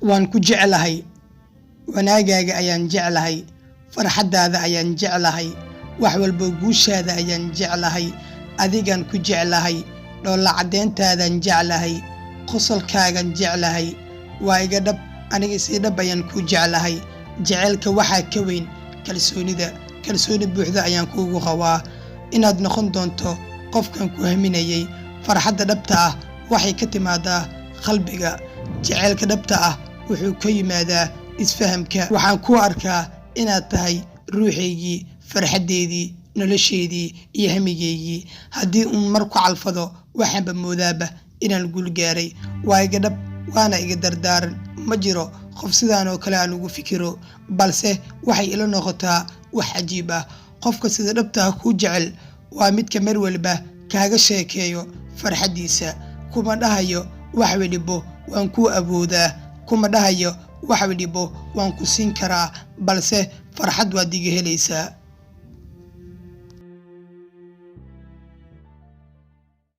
waan ku jeclahay wanaagaaga ayaan jeclahay farxadaada ayaan jeclahay wax walba guushaada ayaan jeclahay adigan ku jeclahay dhoolla cadeentaadan jeclahay qosolkaagan jeclahay waa iga dhab aniga si dhab ayaan ku jeclahay jaceelka waxa ka weyn kalsooni buuxda ayaan kuugu qabaa inaad noqon doonto qofkan ku haminayay farxadda dhabta ah waxay ka timaadaa qalbiga jaceelka dhabta ah wuxuu ka yimaadaa isfahamka waxaan ku arkaa inaad tahay ruuxaygii farxadeedii nolosheedii iyo hamigeygii haddii mar ku calfado waxaanba moodaaba inaan guul gaaray waa iga dhab waana iga dardaaran ma jiro qof sidaan oo kale aan ugu fikiro balse waxay ila noqotaa wax cajiib ah qofka sida dhabta ah ku jecel waa midka mar walba kaaga sheekeeyo farxadiisa kuma dhahayo wax walibo waan ku awoodaa kuma dhahayo wax walibo waan ku siin karaa balse farxad waad iga helaysaa